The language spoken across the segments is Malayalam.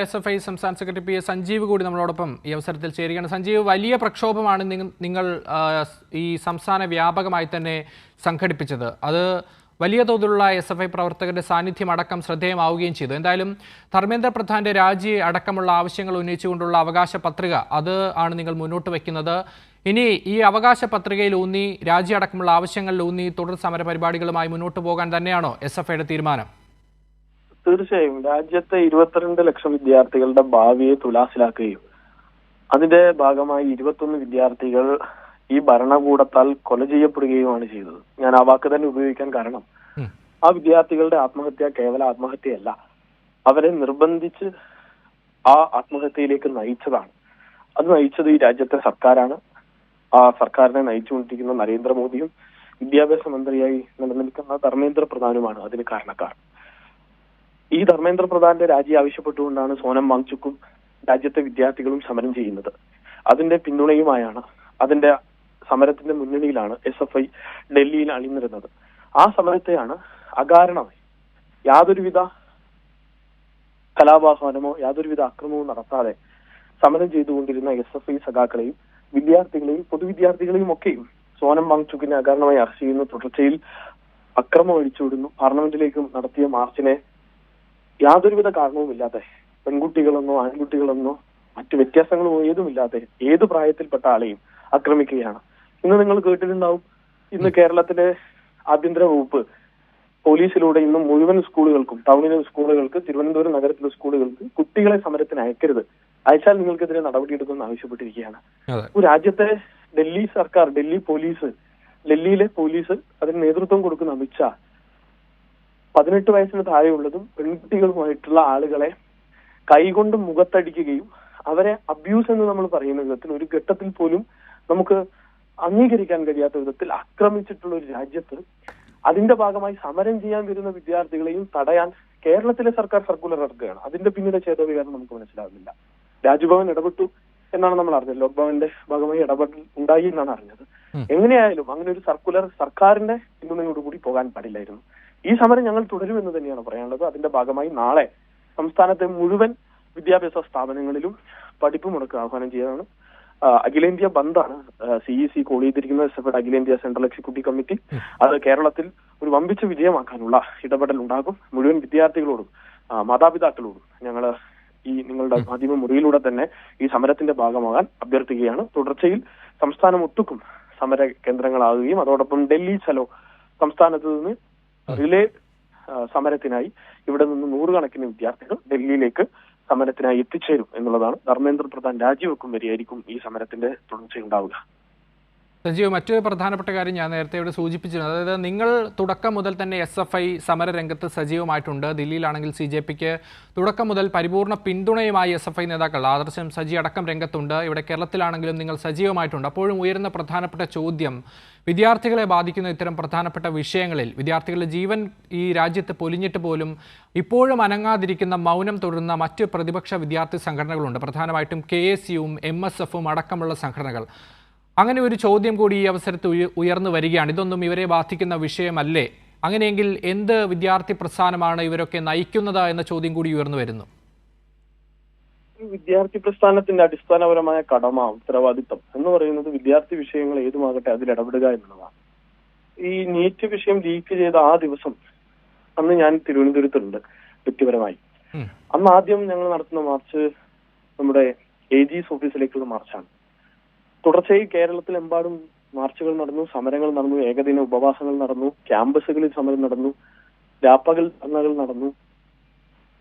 SFI സംസ്ഥാന സെക്രട്ടറി പി എസ് സഞ്ജീവ് കൂടി നമ്മളോടൊപ്പം ഈ അവസരത്തിൽ ചേരുകയാണ്. സഞ്ജീവ്, വലിയ പ്രക്ഷോഭമാണ് നിങ്ങൾ ഈ സംസ്ഥാന വ്യാപകമായി തന്നെ സംഘടിപ്പിച്ചത്. അത് വലിയ തോതിലുള്ള SFI പ്രവർത്തകരുടെ സാന്നിധ്യം അടക്കം ശ്രദ്ധേയമാവുകയും ചെയ്തു. എന്തായാലും ധർമ്മേന്ദ്ര പ്രധാന്റെ രാജി അടക്കമുള്ള ആവശ്യങ്ങൾ ഉന്നയിച്ചുകൊണ്ടുള്ള അവകാശ പത്രിക അത് ആണ് നിങ്ങൾ മുന്നോട്ട് വയ്ക്കുന്നത്. ഇനി ഈ അവകാശ പത്രികയിലൂന്നി രാജി അടക്കമുള്ള ആവശ്യങ്ങളിലൂന്നി തുടർ സമര പരിപാടികളുമായി മുന്നോട്ട് പോകാൻ തന്നെയാണോ SFIയുടെ തീരുമാനം? തീർച്ചയായും രാജ്യത്തെ 22 ലക്ഷം വിദ്യാർത്ഥികളുടെ ഭാവിയെ തുലാസിലാക്കുകയും അതിന്റെ ഭാഗമായി 21 വിദ്യാർത്ഥികൾ ഈ ഭരണകൂടത്താൽ കൊല ചെയ്യപ്പെടുകയുമാണ് ചെയ്തത്. ഞാൻ ആ വാക്ക് തന്നെ ഉപയോഗിക്കാൻ കാരണം ആ വിദ്യാർത്ഥികളുടെ ആത്മഹത്യ കേവല ആത്മഹത്യയല്ല, അവരെ നിർബന്ധിച്ച് ആ ആത്മഹത്യയിലേക്ക് നയിച്ചതാണ്. അത് നയിച്ചത് ഈ രാജ്യത്തെ സർക്കാരാണ്. ആ സർക്കാരിനെ നയിച്ചുകൊണ്ടിരിക്കുന്ന നരേന്ദ്രമോദിയും വിദ്യാഭ്യാസ മന്ത്രിയായി നിലനിൽക്കുന്ന ധർമ്മേന്ദ്ര പ്രധാനുമാണ് അതിന് കാരണക്കാർ. ഈ ധർമ്മേന്ദ്ര പ്രധാന്റെ രാജി ആവശ്യപ്പെട്ടുകൊണ്ടാണ് സോനം വാങ്ചുക്കും രാജ്യത്തെ വിദ്യാർത്ഥികളും സമരം ചെയ്യുന്നത്. അതിന്റെ പിന്തുണയുമായാണ്, അതിന്റെ സമരത്തിന്റെ മുന്നണിയിലാണ് SFI ഡൽഹിയിൽ അണിനിരുന്നത്. ആ സമരത്തെയാണ് അകാരണമായി യാതൊരുവിധ കലാപാഹ്വാനമോ യാതൊരുവിധ അക്രമവും നടത്താതെ സമരം ചെയ്തുകൊണ്ടിരുന്ന SFI സഖാക്കളെയും വിദ്യാർത്ഥികളെയും പൊതുവിദ്യാർത്ഥികളെയും ഒക്കെയും സോനം വാങ്ചുക്കിനെ അകാരണമായി അറസ്റ്റ് ചെയ്യുന്ന തുടർച്ചയിൽ അക്രമം അഴിച്ചുവിടുന്നു. പാർലമെന്റിലേക്കും നടത്തിയ മാർച്ചിനെ യാതൊരുവിധ കാരണവുമില്ലാതെ പെൺകുട്ടികളെന്നോ ആൺകുട്ടികളെന്നോ മറ്റു വ്യത്യാസങ്ങളോ ഏതുമില്ലാതെ ഏത് പ്രായത്തിൽപ്പെട്ട ആളെയും ആക്രമിക്കുകയാണ്. ഇന്ന് നിങ്ങൾ കേട്ടിട്ടുണ്ടാവും, ഇന്ന് കേരളത്തിലെ ആഭ്യന്തര വകുപ്പ് പോലീസിലൂടെ ഇന്ന് മുഴുവൻ സ്കൂളുകൾക്കും, ടൗണിലെ സ്കൂളുകൾക്ക്, തിരുവനന്തപുരം നഗരത്തിലെ സ്കൂളുകൾക്ക് കുട്ടികളെ സമരത്തിന് അയക്കരുത്, അയച്ചാൽ നിങ്ങൾക്കെതിരെ നടപടിയെടുക്കുമെന്ന് ആവശ്യപ്പെട്ടിരിക്കുകയാണ്. രാജ്യത്തെ ഡൽഹി സർക്കാർ, ഡൽഹിയിലെ പോലീസ് അതിന് നേതൃത്വം കൊടുക്കുന്ന അമിത്ഷാ 18 വയസ്സിന് താഴെയുള്ളതും പെൺകുട്ടികളുമായിട്ടുള്ള ആളുകളെ കൈകൊണ്ട് മുഖത്തടിക്കുകയും അവരെ അബ്യൂസ് എന്ന് നമ്മൾ പറയുന്ന വിധത്തിൽ ഒരു ഘട്ടത്തിൽ പോലും നമുക്ക് അംഗീകരിക്കാൻ കഴിയാത്ത വിധത്തിൽ ആക്രമിച്ചിട്ടുള്ള ഒരു രാജ്യത്ത് അതിന്റെ ഭാഗമായി സമരം ചെയ്യാൻ വരുന്ന വിദ്യാർത്ഥികളെയും തടയാൻ കേരളത്തിലെ സർക്കാർ സർക്കുലർ ഇറക്കുകയാണ്. അതിന്റെ പിന്നിലെ ചേതോവികാരം നമുക്ക് മനസ്സിലാകുന്നില്ല. രാജ്ഭവൻ ഇടപെട്ടു എന്നാണ് നമ്മൾ അറിഞ്ഞത്. ലോക്ഭവന്റെ ഭാഗമായി ഇടപെടൽ ഉണ്ടായി എന്നാണ് അറിഞ്ഞത്. എങ്ങനെയായാലും അങ്ങനെ ഒരു സർക്കുലർ സർക്കാരിന്റെ പിന്തുണയോടുകൂടി പോകാൻ പാടില്ലായിരുന്നു. ഈ സമരം ഞങ്ങൾ തുടരുമെന്ന് തന്നെയാണ് പറയാനുള്ളത്. അതിന്റെ ഭാഗമായി നാളെ സംസ്ഥാനത്തെ മുഴുവൻ വിദ്യാഭ്യാസ സ്ഥാപനങ്ങളിലും പഠിപ്പ് മുടക്ക് ആഹ്വാനം ചെയ്തതാണ്. അഖിലേന്ത്യാ ബന്ദാണ് CEC കോൾ ചെയ്തിരിക്കുന്നത്. SFI അഖിലേന്ത്യാ സെൻട്രൽ എക്സിക്യൂട്ടീവ് കമ്മിറ്റി. അത് കേരളത്തിൽ ഒരു വമ്പിച്ച വിജയമാക്കാനുള്ള ഇടപെടൽ ഉണ്ടാകും. മുഴുവൻ വിദ്യാർത്ഥികളോടും മാതാപിതാക്കളോടും ഞങ്ങൾ ഈ നിങ്ങളുടെ മാധ്യമ മുറിയിലൂടെ തന്നെ ഈ സമരത്തിന്റെ ഭാഗമാകാൻ അഭ്യർത്ഥിക്കുകയാണ്. തുടർച്ചയിൽ സംസ്ഥാനം ഒട്ടുക്കും സമര കേന്ദ്രങ്ങളാകുകയും അതോടൊപ്പം ഡൽഹി ചലോ സംസ്ഥാനത്ത് നിന്ന് റിലേ സമരത്തിനായി ഇവിടെ നിന്ന് 100 കണക്കിന് വിദ്യാർത്ഥികൾ ഡൽഹിയിലേക്ക് സമരത്തിനായി എത്തിച്ചേരും എന്നുള്ളതാണ്. ധർമ്മേന്ദ്ര പ്രധാൻ രാജിവെക്കും വരെയായിരിക്കും ഈ സമരത്തിന്റെ തുടർച്ചയുണ്ടാവുക. സഞ്ജീവ്, മറ്റൊരു പ്രധാനപ്പെട്ട കാര്യം ഞാൻ നേരത്തെ ഇവിടെ സൂചിപ്പിച്ചിരുന്നു. അതായത് നിങ്ങൾ തുടക്കം മുതൽ തന്നെ SFI സമര രംഗത്ത് സജീവമായിട്ടുണ്ട്. ദില്ലിയിലാണെങ്കിൽ CJPക്ക് തുടക്കം മുതൽ പരിപൂർണ്ണ പിന്തുണയുമായി SFI നേതാക്കൾ ആദർശം സജി അടക്കം രംഗത്തുണ്ട്. ഇവിടെ കേരളത്തിലാണെങ്കിലും നിങ്ങൾ സജീവമായിട്ടുണ്ട്. അപ്പോഴും ഉയരുന്ന പ്രധാനപ്പെട്ട ചോദ്യം, വിദ്യാർത്ഥികളെ ബാധിക്കുന്ന ഇത്തരം പ്രധാനപ്പെട്ട വിഷയങ്ങളിൽ വിദ്യാർത്ഥികളുടെ ജീവൻ ഈ രാജ്യത്ത് പൊലിഞ്ഞിട്ട് പോലും ഇപ്പോഴും അനങ്ങാതിരിക്കുന്ന, മൗനം തുടരുന്ന മറ്റ് പ്രതിപക്ഷ വിദ്യാർത്ഥി സംഘടനകളുണ്ട്. പ്രധാനമായിട്ടും KSUവും MSFും അടക്കമുള്ള സംഘടനകൾ. അങ്ങനെ ഒരു ചോദ്യം കൂടി ഈ അവസരത്തിൽ ഉയർന്നു വരികയാണ്. ഇതൊന്നും ഇവരെ ബാധിക്കുന്ന വിഷയമല്ലേ? അങ്ങനെയെങ്കിൽ എന്ത് വിദ്യാർത്ഥി പ്രസ്ഥാനമാണ് ഇവരൊക്കെ നയിക്കുന്നത് എന്ന ചോദ്യം കൂടി ഉയർന്നു വരുന്നു. വിദ്യാർത്ഥി പ്രസ്ഥാനത്തിന്റെ അടിസ്ഥാനപരമായ കടമ, ഉത്തരവാദിത്തം എന്ന് പറയുന്നത് വിദ്യാർത്ഥി വിഷയങ്ങൾ ഏതുമാകട്ടെ അതിൽ ഇടപെടുക എന്നുള്ളതാണ്. ഈ നീറ്റ് വിഷയം ലീക്ക് ചെയ്ത ആ ദിവസം അന്ന് ഞാൻ തിരുവനന്തപുരത്തുണ്ട് വ്യക്തിപരമായി. അന്ന് ആദ്യം ഞങ്ങൾ നടത്തുന്ന മാർച്ച് നമ്മുടെ AG's ഓഫീസിലേക്കുള്ള മാർച്ചാണ്. തുടർച്ചയായി കേരളത്തിലെമ്പാടും മാർച്ചുകൾ നടന്നു, സമരങ്ങൾ നടന്നു, ഏകദിന ഉപവാസങ്ങൾ നടന്നു, ക്യാമ്പസുകളിൽ സമരം നടന്നു, രാപ്പകൽ ധർണകൾ നടന്നു,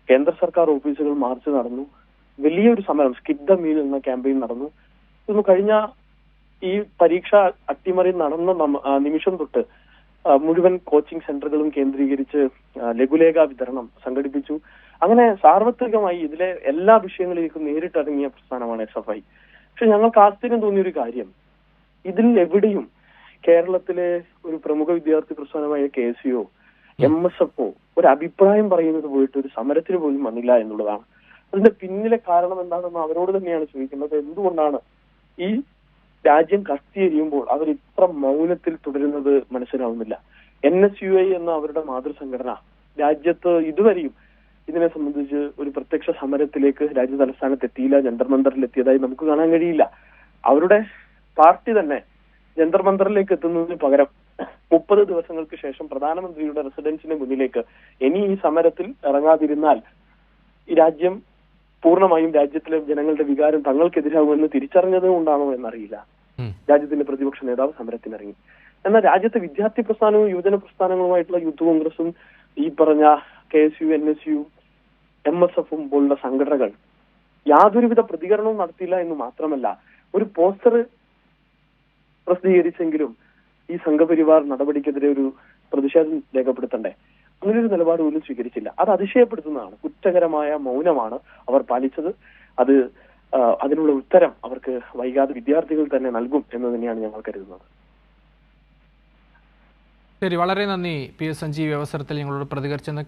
കേന്ദ്ര സർക്കാർ ഓഫീസുകൾ മാർച്ച് നടന്നു, വലിയൊരു സമരം സ്കിപ്പ് ദ മീൽ എന്ന ക്യാമ്പയിൻ നടന്നു. ഇന്ന് കഴിഞ്ഞ ഈ പരീക്ഷ അട്ടിമറി നടന്ന നിമിഷം തൊട്ട് മുഴുവൻ കോച്ചിങ് സെന്ററുകളും കേന്ദ്രീകരിച്ച് ലഘുലേഖ വിതരണം സംഘടിപ്പിച്ചു. അങ്ങനെ സാർവത്രികമായി ഇതിലെ എല്ലാ വിഷയങ്ങളിലേക്കും നേരിട്ടിറങ്ങിയ പ്രസ്ഥാനമാണ് SFI. പക്ഷെ ഞങ്ങൾക്ക് ആശ്ചര്യം തോന്നിയൊരു കാര്യം, ഇതിൽ എവിടെയും കേരളത്തിലെ ഒരു പ്രമുഖ വിദ്യാർത്ഥി പ്രസ്ഥാനമായ KSUO MSFോ ഒരു അഭിപ്രായം പറയുന്നത് പോയിട്ട് ഒരു സമരത്തിന് പോലും വന്നില്ല എന്നുള്ളതാണ്. അതിന്റെ പിന്നിലെ കാരണം എന്താണെന്ന് അവരോട് തന്നെയാണ് ചോദിക്കുന്നത്. എന്തുകൊണ്ടാണ് ഈ രാജ്യം കത്തിയെരിയുമ്പോൾ അവർ ഇത്ര മൗനത്തിൽ തുടരുന്നത് മനസ്സിലാവുന്നില്ല. NSUI എന്ന അവരുടെ മാതൃസംഘടന രാജ്യത്ത് ഇതുവരെയും ഇതിനെ സംബന്ധിച്ച് ഒരു പ്രത്യക്ഷ സമരത്തിലേക്ക് രാജ്യ തലസ്ഥാനത്ത് എത്തിയില്ല, ജന്തർ മന്ദറിൽ എത്തിയതായി നമുക്ക് കാണാൻ കഴിയില്ല. അവരുടെ പാർട്ടി തന്നെ ജന്തർ മന്ദറിലേക്ക് എത്തുന്നതിന് പകരം 30 ദിവസങ്ങൾക്ക് ശേഷം പ്രധാനമന്ത്രിയുടെ റെസിഡൻസിന് മുന്നിലേക്ക് ഇനി ഈ സമരത്തിൽ ഇറങ്ങാതിരുന്നാൽ ഈ രാജ്യം പൂർണ്ണമായും രാജ്യത്തിലെ ജനങ്ങളുടെ വികാരം തങ്ങൾക്കെതിരാകുമെന്ന് തിരിച്ചറിഞ്ഞത് കൊണ്ടാണോ എന്നറിയില്ല. രാജ്യത്തിന്റെ പ്രതിപക്ഷ നേതാവ് സമരത്തിനിറങ്ങി. എന്നാൽ രാജ്യത്തെ വിദ്യാർത്ഥി പ്രസ്ഥാനവും യുവജന പ്രസ്ഥാനങ്ങളുമായിട്ടുള്ള യൂത്ത് കോൺഗ്രസും ഈ പറഞ്ഞ KSU, NSU, MSF പോലുള്ള സംഘടനകൾ യാതൊരുവിധ പ്രതികരണവും നടത്തിയില്ല എന്ന് മാത്രമല്ല, ഒരു പോസ്റ്റർ പ്രസിദ്ധീകരിച്ചെങ്കിലും ഈ സംഘപരിവാർ നടപടിക്കെതിരെ ഒരു പ്രതിഷേധം രേഖപ്പെടുത്തണ്ടേ, അങ്ങനെ ഒരു നിലപാട് പോലും സ്വീകരിച്ചില്ല. അത് അതിശയപ്പെടുത്തുന്നതാണ്. കുറ്റകരമായ മൗനമാണ് അവർ പാലിച്ചത്. അതിനുള്ള ഉത്തരം അവർക്ക് വൈകാതെ വിദ്യാർത്ഥികൾ തന്നെ നൽകും എന്ന് തന്നെയാണ് ഞങ്ങൾ കരുതുന്നത്. ശരി, വളരെ നന്ദി PS സഞ്ജീവ്. അവസരത്തിൽ ഞങ്ങളോട് പ്രതികരിച്ചെന്ന്